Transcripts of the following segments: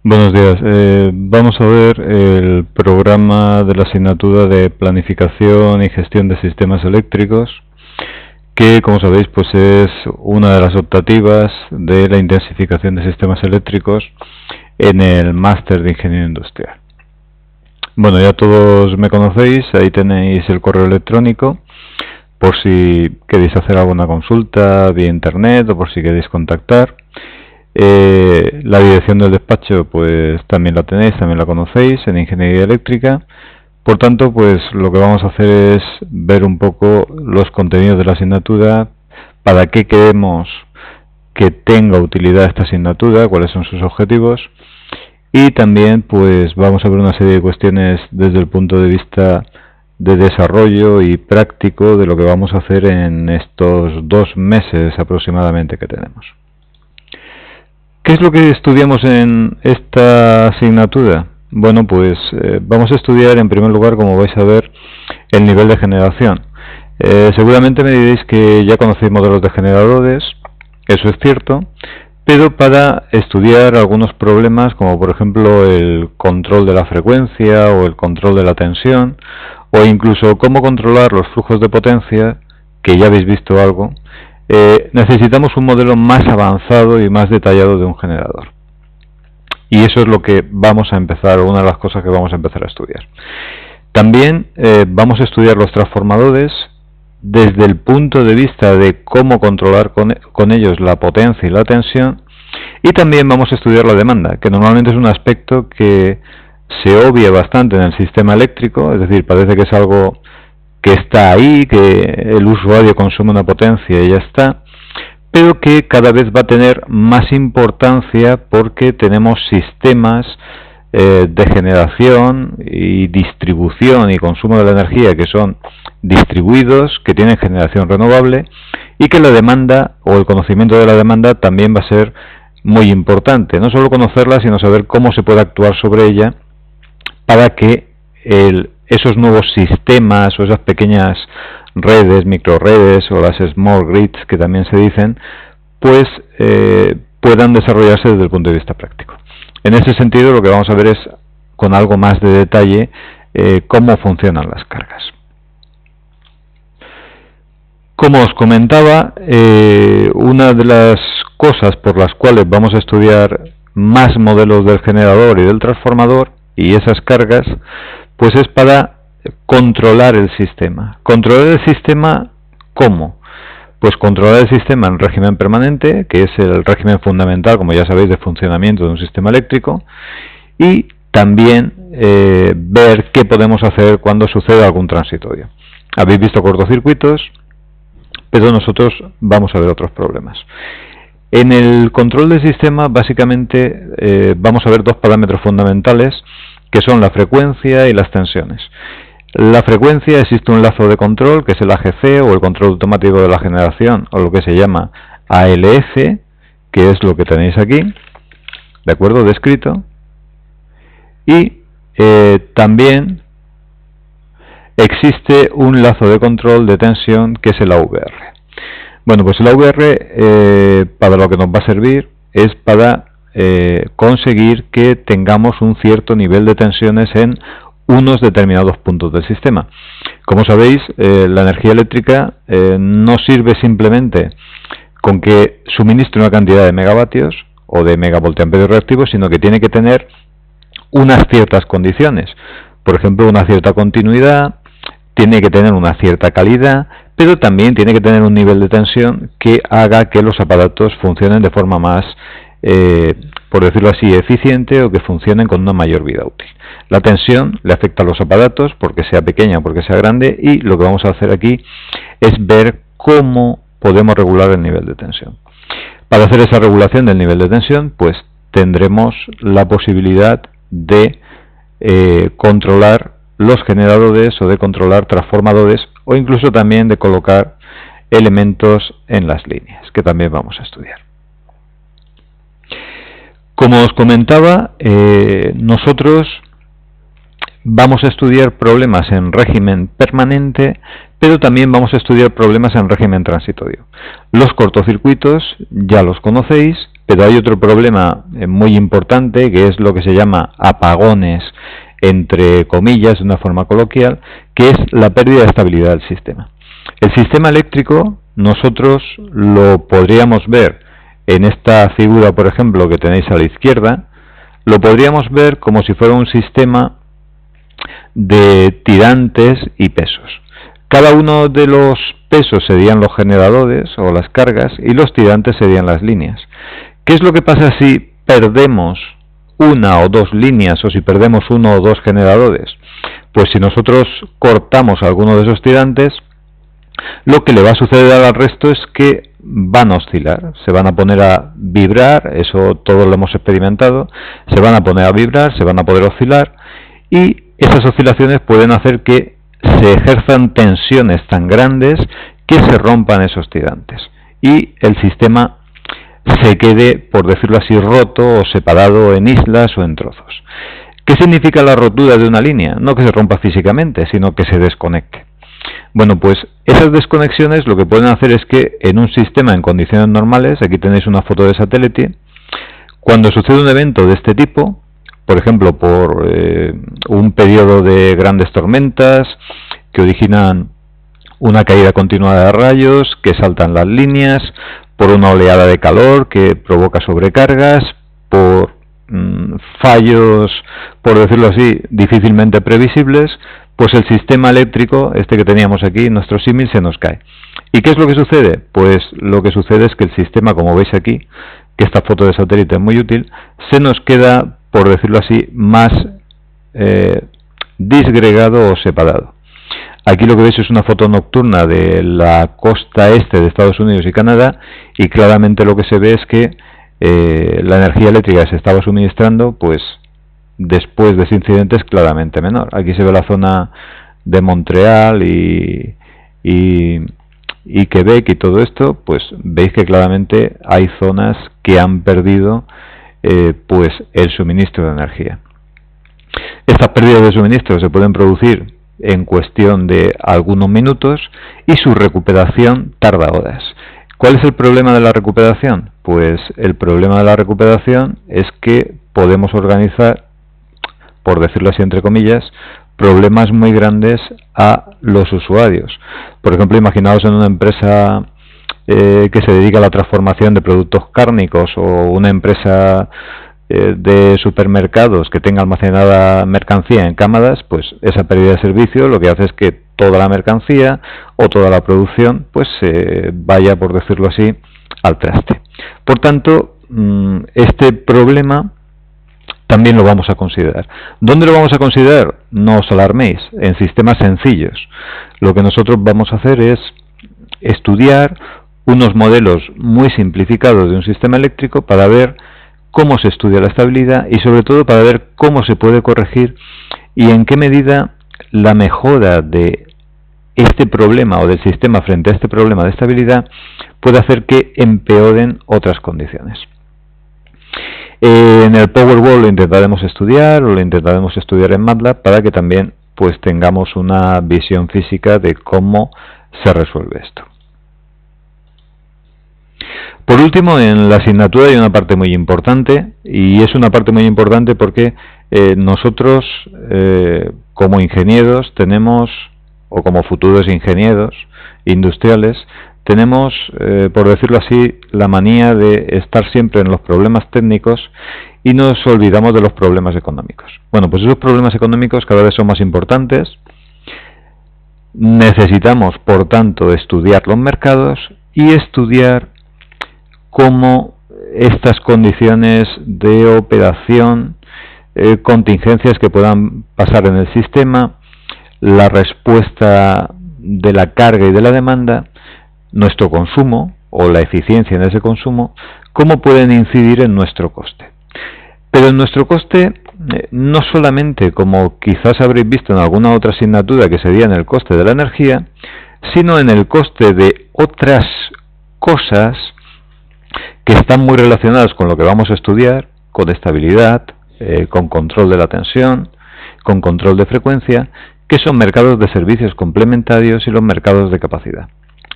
Buenos días. Vamos a ver el programa de la asignatura de Planificación y Gestión de Sistemas Eléctricos, que, como sabéis, pues es una de las optativas de la intensificación de sistemas eléctricos en el Máster de Ingeniería Industrial. Bueno, ya todos me conocéis, ahí tenéis el correo electrónico, por si queréis hacer alguna consulta vía internet o por si queréis contactar. La dirección del despacho pues también la tenéis, también la conocéis, en Ingeniería Eléctrica. Por tanto, pues lo que vamos a hacer es ver un poco los contenidos de la asignatura, para qué queremos que tenga utilidad esta asignatura, cuáles son sus objetivos, y también pues vamos a ver una serie de cuestiones desde el punto de vista de desarrollo y práctico de lo que vamos a hacer en estos 2 meses aproximadamente que tenemos. ¿Qué es lo que estudiamos en esta asignatura? Bueno, pues vamos a estudiar en primer lugar, como vais a ver, el nivel de generación. Seguramente me diréis que ya conocéis modelos de generadores, eso es cierto, pero para estudiar algunos problemas, como por ejemplo el control de la frecuencia o el control de la tensión, o incluso cómo controlar los flujos de potencia, que ya habéis visto algo, necesitamos un modelo más avanzado y más detallado de un generador. Y eso es lo que vamos a empezar, una de las cosas que vamos a empezar a estudiar. También vamos a estudiar los transformadores desde el punto de vista de cómo controlar con ellos la potencia y la tensión, y también vamos a estudiar la demanda, que normalmente es un aspecto que se obvia bastante en el sistema eléctrico, es decir, parece que es algo que está ahí, que el usuario consume una potencia y ya está, pero que cada vez va a tener más importancia porque tenemos sistemas de generación y distribución y consumo de la energía que son distribuidos, que tienen generación renovable, y que la demanda o el conocimiento de la demanda también va a ser muy importante. No solo conocerla, sino saber cómo se puede actuar sobre ella para que esos nuevos sistemas o esas pequeñas redes, microredes o las small grids que también se dicen, pues puedan desarrollarse desde el punto de vista práctico. En ese sentido, lo que vamos a ver es, con algo más de detalle, cómo funcionan las cargas. Como os comentaba, una de las cosas por las cuales vamos a estudiar más modelos del generador y del transformador y esas cargas, pues es para controlar el sistema. ¿Controlar el sistema cómo? Pues controlar el sistema en régimen permanente, que es el régimen fundamental, como ya sabéis, de funcionamiento de un sistema eléctrico, y también ver qué podemos hacer cuando sucede algún transitorio. Habéis visto cortocircuitos, pero nosotros vamos a ver otros problemas. En el control del sistema, básicamente, vamos a ver 2 parámetros fundamentales, que son la frecuencia y las tensiones. La frecuencia, existe un lazo de control, que es el AGC, o el control automático de la generación, o lo que se llama ALF, que es lo que tenéis aquí, ¿de acuerdo?, descrito. Y también existe un lazo de control de tensión, que es el AVR. Bueno, pues el AVR, para lo que nos va a servir, es para conseguir que tengamos un cierto nivel de tensiones en unos determinados puntos del sistema. Como sabéis, la energía eléctrica no sirve simplemente con que suministre una cantidad de megavatios o de megavoltiamperios reactivos, sino que tiene que tener unas ciertas condiciones. Por ejemplo, una cierta continuidad, tiene que tener una cierta calidad, pero también tiene que tener un nivel de tensión que haga que los aparatos funcionen de forma más, por decirlo así, eficiente, o que funcionen con una mayor vida útil. La tensión le afecta a los aparatos, porque sea pequeña o porque sea grande, y lo que vamos a hacer aquí es ver cómo podemos regular el nivel de tensión. Para hacer esa regulación del nivel de tensión, pues tendremos la posibilidad de controlar los generadores o de controlar transformadores, o incluso también de colocar elementos en las líneas, que también vamos a estudiar. Como os comentaba, nosotros vamos a estudiar problemas en régimen permanente, pero también vamos a estudiar problemas en régimen transitorio. Los cortocircuitos ya los conocéis, pero hay otro problema muy importante, que es lo que se llama apagones, entre comillas, de una forma coloquial, que es la pérdida de estabilidad del sistema. El sistema eléctrico nosotros lo podríamos ver en esta figura, por ejemplo, que tenéis a la izquierda, lo podríamos ver como si fuera un sistema de tirantes y pesos. Cada uno de los pesos serían los generadores o las cargas y los tirantes serían las líneas. ¿Qué es lo que pasa si perdemos una o dos líneas o si perdemos uno o dos generadores? Pues si nosotros cortamos alguno de esos tirantes, lo que le va a suceder al resto es que van a oscilar, se van a poner a vibrar, eso todos lo hemos experimentado, se van a poner a vibrar, se van a poder oscilar, y esas oscilaciones pueden hacer que se ejerzan tensiones tan grandes que se rompan esos tirantes y el sistema se quede, por decirlo así, roto o separado en islas o en trozos. ¿Qué significa la rotura de una línea? No que se rompa físicamente, sino que se desconecte. Bueno, pues esas desconexiones lo que pueden hacer es que en un sistema en condiciones normales, aquí tenéis una foto de satélite, cuando sucede un evento de este tipo, por ejemplo, por un periodo de grandes tormentas que originan una caída continuada de rayos, que saltan las líneas, por una oleada de calor que provoca sobrecargas, por fallos, por decirlo así, difícilmente previsibles, pues el sistema eléctrico, este que teníamos aquí, nuestro símil, se nos cae. ¿Y qué es lo que sucede? Pues lo que sucede es que el sistema, como veis aquí, que esta foto de satélite es muy útil, se nos queda, por decirlo así, más disgregado o separado. Aquí lo que veis es una foto nocturna de la costa este de Estados Unidos y Canadá, y claramente lo que se ve es que la energía eléctrica que se estaba suministrando, pues después de ese incidente es claramente menor. Aquí se ve la zona de Montreal y Quebec y todo esto, pues veis que claramente hay zonas que han perdido pues el suministro de energía. Estas pérdidas de suministro se pueden producir en cuestión de algunos minutos y su recuperación tarda horas. ¿Cuál es el problema de la recuperación? Pues el problema de la recuperación es que podemos organizar, por decirlo así entre comillas, problemas muy grandes a los usuarios. Por ejemplo, imaginaos en una empresa que se dedica a la transformación de productos cárnicos o una empresa de supermercados que tenga almacenada mercancía en cámaras, pues esa pérdida de servicio lo que hace es que toda la mercancía o toda la producción pues vaya, por decirlo así, al traste. Por tanto, este problema también lo vamos a considerar. ¿Dónde lo vamos a considerar? No os alarméis, en sistemas sencillos. Lo que nosotros vamos a hacer es estudiar unos modelos muy simplificados de un sistema eléctrico para ver cómo se estudia la estabilidad y sobre todo para ver cómo se puede corregir y en qué medida la mejora de este problema o del sistema frente a este problema de estabilidad puede hacer que empeoren otras condiciones. En el Powerwall lo intentaremos estudiar o lo intentaremos estudiar en MATLAB para que también pues tengamos una visión física de cómo se resuelve esto. Por último, en la asignatura hay una parte muy importante, y es una parte muy importante porque nosotros como ingenieros tenemos, o como futuros ingenieros industriales, tenemos, por decirlo así, la manía de estar siempre en los problemas técnicos y nos olvidamos de los problemas económicos. Bueno, pues esos problemas económicos cada vez son más importantes. Necesitamos, por tanto, estudiar los mercados y estudiar cómo estas condiciones de operación, contingencias que puedan pasar en el sistema, la respuesta de la carga y de la demanda, nuestro consumo o la eficiencia en ese consumo, cómo pueden incidir en nuestro coste. Pero en nuestro coste, no solamente, como quizás habréis visto en alguna otra asignatura, que sería en el coste de la energía, sino en el coste de otras cosas que están muy relacionadas con lo que vamos a estudiar, con estabilidad, con control de la tensión, con control de frecuencia, que son mercados de servicios complementarios y los mercados de capacidad.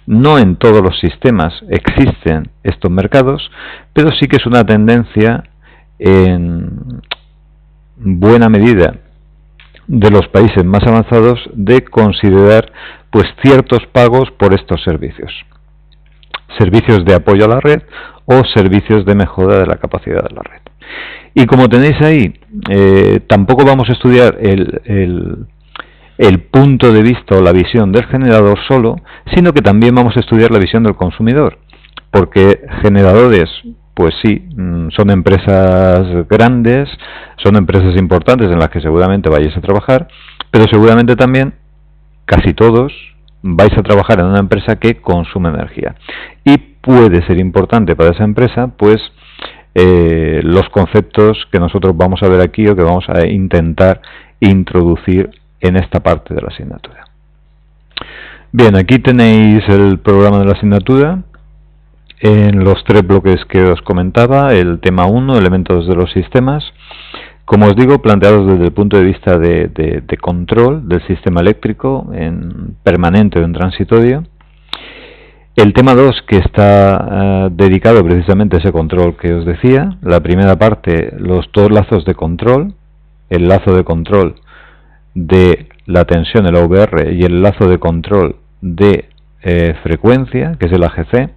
No en todos los sistemas existen estos mercados, pero sí que es una tendencia en buena medida de los países más avanzados de considerar pues ciertos pagos por estos servicios de apoyo a la red o servicios de mejora de la capacidad de la red. Y como tenéis ahí, tampoco vamos a estudiar el punto de vista o la visión del generador solo, sino que también vamos a estudiar la visión del consumidor, porque generadores, pues sí, son empresas grandes, son empresas importantes en las que seguramente vayáis a trabajar, pero seguramente también, casi todos, vais a trabajar en una empresa que consume energía. Y puede ser importante para esa empresa, pues, los conceptos que nosotros vamos a ver aquí o que vamos a intentar introducir en esta parte de la asignatura. Bien, aquí tenéis el programa de la asignatura. En los 3 bloques que os comentaba, el tema 1, elementos de los sistemas, como os digo, planteados desde el punto de vista de control del sistema eléctrico en permanente o en transitorio. El tema 2, que está dedicado precisamente a ese control que os decía. La primera parte, los 2 lazos de control, el lazo de control de la tensión, el AVR, y el lazo de control de frecuencia, que es el AGC.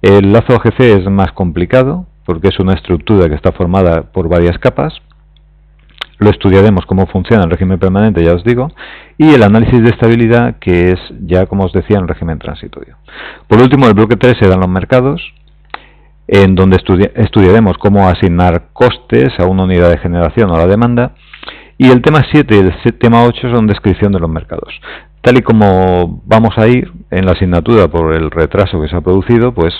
El lazo AGC es más complicado porque es una estructura que está formada por varias capas. Lo estudiaremos cómo funciona el régimen permanente, ya os digo, y el análisis de estabilidad, que es ya, como os decía, en régimen transitorio. Por último, el bloque 3 serán los mercados, en donde estudiaremos cómo asignar costes a una unidad de generación o a la demanda, y el tema 7 y el tema 8 son descripción de los mercados. Tal y como vamos a ir en la asignatura por el retraso que se ha producido, pues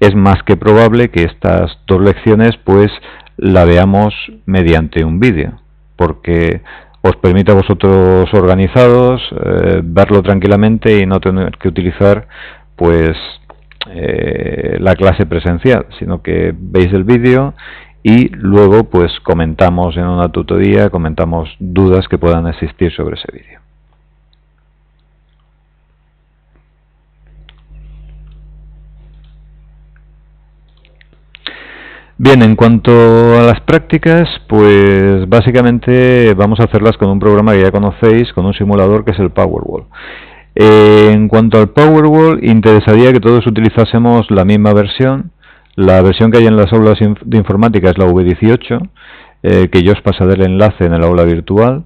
es más que probable que estas 2 lecciones pues la veamos mediante un vídeo, porque os permite a vosotros organizados verlo tranquilamente y no tener que utilizar pues la clase presencial, sino que veis el vídeo y luego pues comentamos en una tutoría, comentamos dudas que puedan existir sobre ese vídeo. Bien, en cuanto a las prácticas, pues básicamente vamos a hacerlas con un programa que ya conocéis, con un simulador que es el Powerwall. En cuanto al Powerwall, interesaría que todos utilizásemos la misma versión. La versión que hay en las aulas de informática es la V18, que yo os pasaré el enlace en el aula virtual,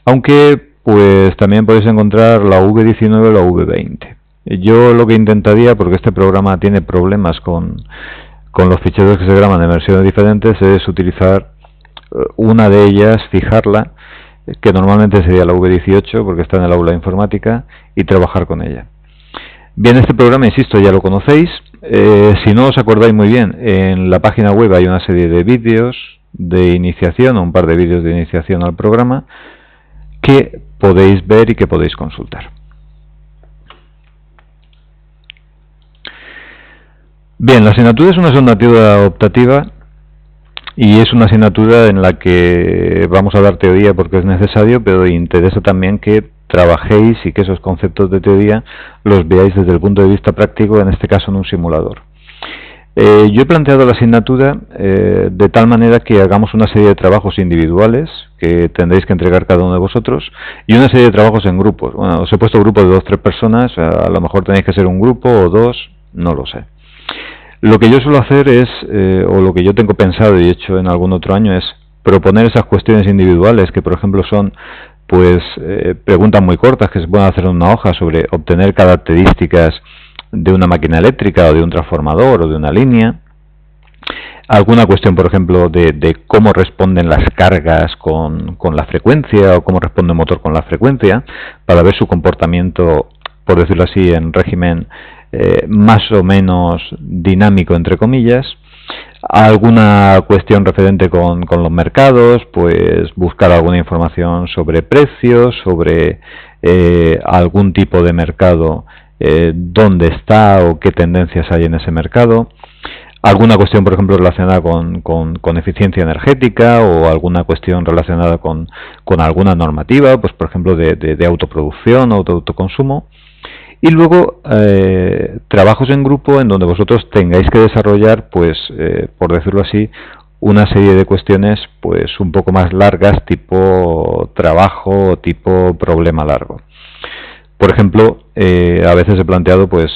aunque pues también podéis encontrar la V19 o la V20. Yo lo que intentaría, porque este programa tiene problemas con los ficheros que se graban en versiones diferentes, es utilizar una de ellas, fijarla, que normalmente sería la V18 porque está en el aula de informática, y trabajar con ella. Bien, este programa, insisto, ya lo conocéis. Si no os acordáis muy bien, en la página web hay una serie de vídeos de iniciación, o un par de vídeos de iniciación al programa, que podéis ver y que podéis consultar. Bien, la asignatura es una asignatura optativa y es una asignatura en la que vamos a dar teoría porque es necesario, pero interesa también que trabajéis y que esos conceptos de teoría los veáis desde el punto de vista práctico, en este caso en un simulador. Yo he planteado la asignatura de tal manera que hagamos una serie de trabajos individuales que tendréis que entregar cada uno de vosotros y una serie de trabajos en grupos. Bueno, os he puesto grupos de 2 o 3 personas, a lo mejor tenéis que ser un grupo o 2, no lo sé. Lo que yo suelo hacer es, o lo que yo tengo pensado y hecho en algún otro año, es proponer esas cuestiones individuales que, por ejemplo, son pues preguntas muy cortas que se pueden hacer en una hoja sobre obtener características de una máquina eléctrica o de un transformador o de una línea. Alguna cuestión, por ejemplo, de cómo responden las cargas con la frecuencia, o cómo responde el motor con la frecuencia, para ver su comportamiento, por decirlo así, en régimen más o menos dinámico, entre comillas. Alguna cuestión referente con los mercados, pues buscar alguna información sobre precios, sobre algún tipo de mercado, dónde está o qué tendencias hay en ese mercado. Alguna cuestión, por ejemplo, relacionada con eficiencia energética, o alguna cuestión relacionada con alguna normativa, pues por ejemplo de autoproducción o de autoconsumo. Y luego trabajos en grupo en donde vosotros tengáis que desarrollar, pues, por decirlo así, una serie de cuestiones pues un poco más largas, tipo trabajo o tipo problema largo. Por ejemplo, a veces he planteado pues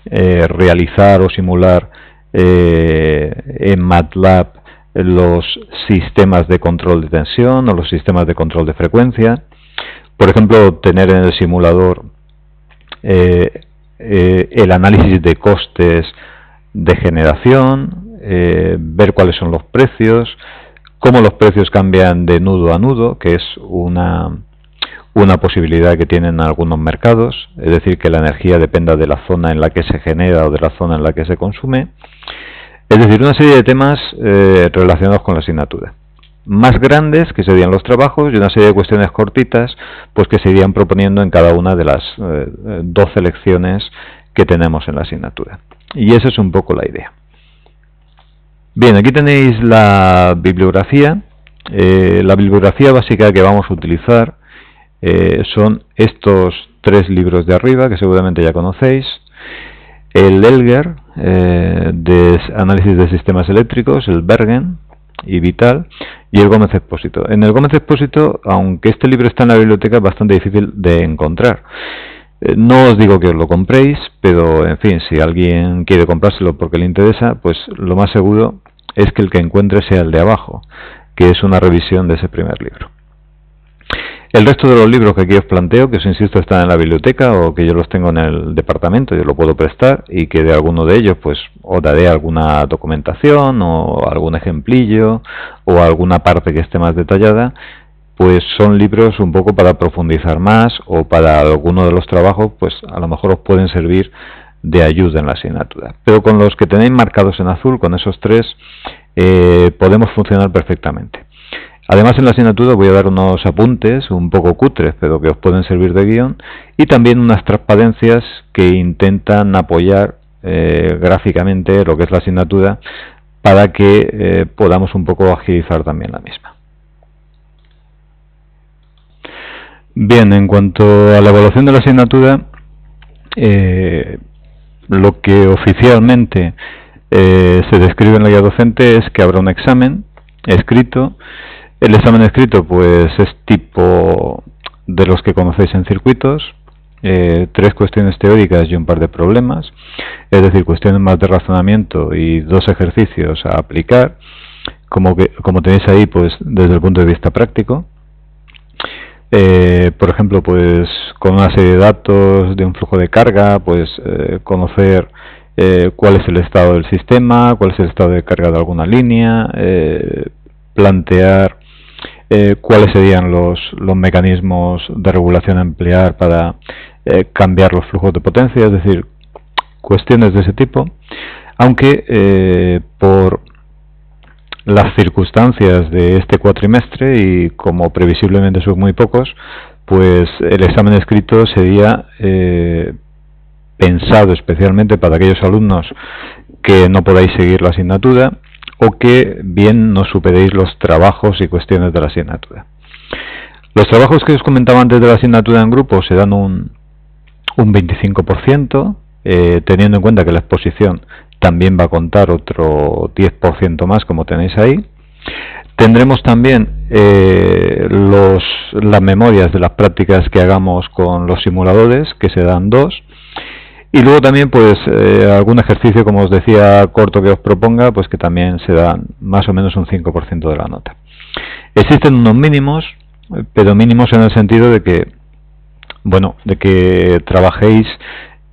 realizar o simular en MATLAB los sistemas de control de tensión o los sistemas de control de frecuencia. Por ejemplo, tener en el simulador el análisis de costes de generación, ver cuáles son los precios, cómo los precios cambian de nudo a nudo, que es una posibilidad que tienen algunos mercados, es decir, que la energía dependa de la zona en la que se genera o de la zona en la que se consume. Es decir, una serie de temas relacionados con la asignatura. Más grandes, que serían los trabajos, y una serie de cuestiones cortitas, pues que se irían proponiendo en cada una de las 12 lecciones que tenemos en la asignatura. Y esa es un poco la idea. Bien, aquí tenéis la bibliografía. La bibliografía básica que vamos a utilizar son estos 3 libros de arriba, que seguramente ya conocéis. El Elger, de análisis de sistemas eléctricos, el Bergen y Vital, y el Gómez Expósito. En el Gómez Expósito, aunque este libro está en la biblioteca, es bastante difícil de encontrar. No os digo que os lo compréis, pero en fin, si alguien quiere comprárselo porque le interesa, pues lo más seguro es que el que encuentre sea el de abajo, que es una revisión de ese primer libro. El resto de los libros que aquí os planteo, que os insisto están en la biblioteca o que yo los tengo en el departamento, yo lo puedo prestar, y que de alguno de ellos pues os daré alguna documentación o algún ejemplillo o alguna parte que esté más detallada, pues son libros un poco para profundizar más, o para alguno de los trabajos pues a lo mejor os pueden servir de ayuda en la asignatura. Pero con los que tenéis marcados en azul, con esos 3, podemos funcionar perfectamente. Además, en la asignatura voy a dar unos apuntes un poco cutres, pero que os pueden servir de guión, y también unas transparencias que intentan apoyar gráficamente lo que es la asignatura, para que podamos un poco agilizar también la misma. Bien, en cuanto a la evaluación de la asignatura, lo que oficialmente se describe en la guía docente es que habrá un examen escrito. El examen escrito pues es tipo de los que conocéis en circuitos, 3 cuestiones teóricas y un par de problemas, es decir, cuestiones más de razonamiento y 2 ejercicios a aplicar, como tenéis ahí pues desde el punto de vista práctico. Por ejemplo, pues con una serie de datos de un flujo de carga, pues conocer cuál es el estado del sistema, cuál es el estado de carga de alguna línea, plantear cuáles serían los mecanismos de regulación a emplear para cambiar los flujos de potencia, es decir, cuestiones de ese tipo, aunque por las circunstancias de este cuatrimestre, y como previsiblemente son muy pocos, pues el examen escrito sería pensado especialmente para aquellos alumnos que no podáis seguir la asignatura o que bien no superéis los trabajos y cuestiones de la asignatura. Los trabajos que os comentaba antes de la asignatura en grupo se dan un 25%, teniendo en cuenta que la exposición también va a contar otro 10% más, como tenéis ahí. Tendremos también las memorias de las prácticas que hagamos con los simuladores, que se dan 2. Y luego también pues algún ejercicio, como os decía, corto que os proponga, pues que también se dan más o menos un 5% de la nota. Existen unos mínimos, pero mínimos en el sentido de que, bueno, de que trabajéis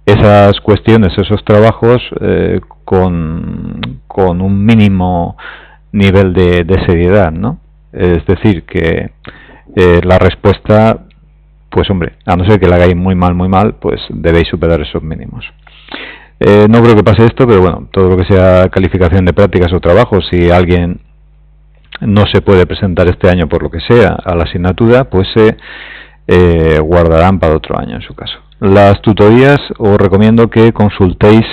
esas cuestiones, esos trabajos con un mínimo nivel de seriedad, ¿no? Es decir, que la respuesta, pues hombre, a no ser que la hagáis muy mal, pues debéis superar esos mínimos. No creo que pase esto, pero bueno, todo lo que sea calificación de prácticas o trabajos, si alguien no se puede presentar este año por lo que sea a la asignatura, pues se guardarán para otro año en su caso. Las tutorías os recomiendo que consultéis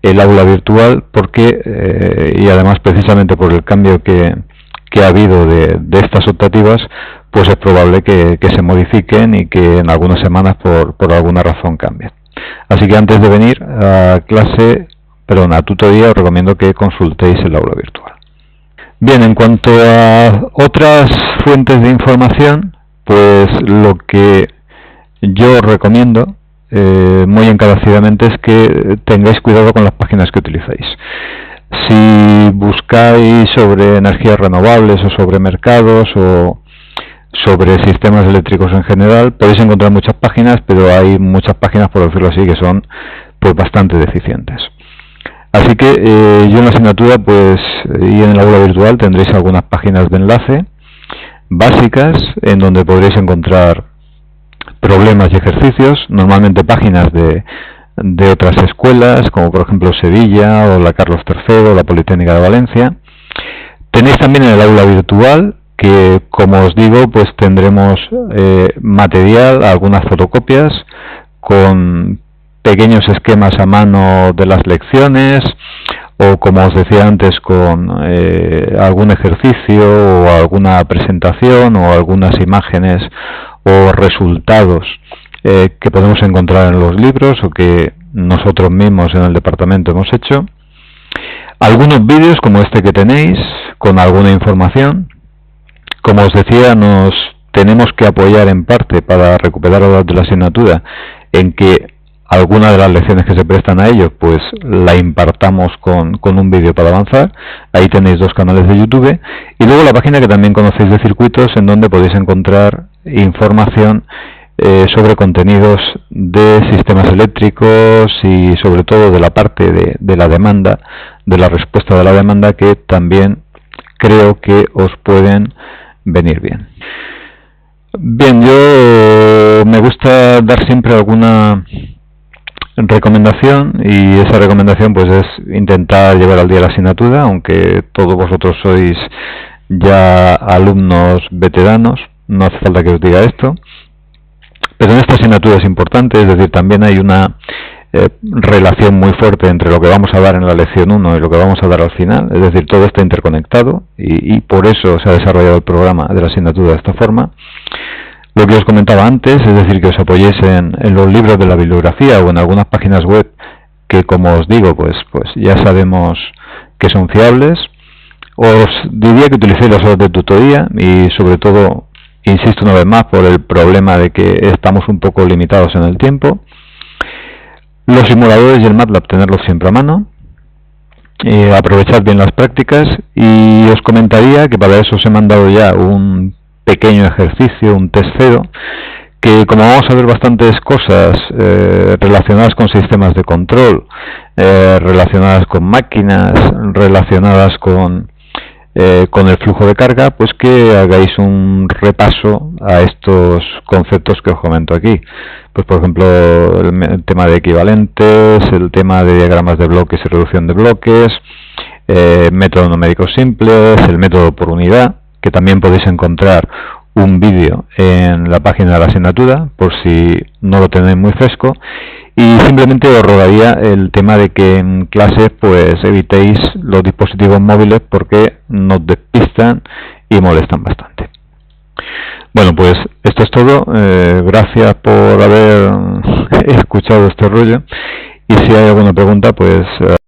el aula virtual, porque y además precisamente por el cambio que ha habido de estas optativas, pues es probable que se modifiquen y que en algunas semanas por alguna razón cambien. Así que antes de venir a clase, perdón, a tutoría, os recomiendo que consultéis el aula virtual. Bien, en cuanto a otras fuentes de información, pues lo que yo os recomiendo muy encarecidamente es que tengáis cuidado con las páginas que utilicéis. Si buscáis sobre energías renovables o sobre mercados o sobre sistemas eléctricos en general, podéis encontrar muchas páginas, pero hay muchas páginas, por decirlo así, que son pues bastante deficientes. Así que yo en la asignatura pues y en el aula virtual tendréis algunas páginas de enlace básicas en donde podréis encontrar problemas y ejercicios, normalmente páginas de otras escuelas, como por ejemplo Sevilla o la Carlos III o la Politécnica de Valencia. Tenéis también en el aula virtual, que como os digo, pues tendremos material, algunas fotocopias con pequeños esquemas a mano de las lecciones, o como os decía antes, con algún ejercicio o alguna presentación o algunas imágenes o resultados que podemos encontrar en los libros o que nosotros mismos en el departamento hemos hecho. Algunos vídeos como este que tenéis, con alguna información. Como os decía, nos tenemos que apoyar en parte para recuperar horas de la asignatura en que alguna de las lecciones que se prestan a ello, pues la impartamos con un vídeo para avanzar. Ahí tenéis 2 canales de YouTube. Y luego la página que también conocéis de circuitos, en donde podéis encontrar información sobre contenidos de sistemas eléctricos y sobre todo de la parte de la demanda, de la respuesta de la demanda, que también creo que os pueden venir bien. Bien, yo me gusta dar siempre alguna recomendación, y esa recomendación pues es intentar llevar al día la asignatura, aunque todos vosotros sois ya alumnos veteranos, no hace falta que os diga esto, pero en esta asignatura es importante, es decir, también hay una relación muy fuerte entre lo que vamos a dar en la lección 1 y lo que vamos a dar al final, es decir, todo está interconectado y por eso se ha desarrollado el programa de la asignatura de esta forma. Lo que os comentaba antes, es decir, que os apoyéis en los libros de la bibliografía o en algunas páginas web que, como os digo, pues ya sabemos que son fiables. Os diría que utilicéis las horas de tutoría y, sobre todo, insisto una vez más, por el problema de que estamos un poco limitados en el tiempo. Los simuladores y el MATLAB, tenerlos siempre a mano. Aprovechad bien las prácticas, y os comentaría que para eso os he mandado ya un pequeño ejercicio, un test 0, que como vamos a ver bastantes cosas relacionadas con sistemas de control, relacionadas con máquinas, relacionadas con el flujo de carga, pues que hagáis un repaso a estos conceptos que os comento aquí. Pues por ejemplo, el tema de equivalentes, el tema de diagramas de bloques y reducción de bloques, métodos numéricos simples, el método por unidad, que también podéis encontrar un vídeo en la página de la asignatura, por si no lo tenéis muy fresco. Y simplemente os rogaría el tema de que en clase pues evitéis los dispositivos móviles, porque nos despistan y molestan bastante. Bueno, pues esto es todo. Gracias por haber escuchado este rollo, y si hay alguna pregunta, pues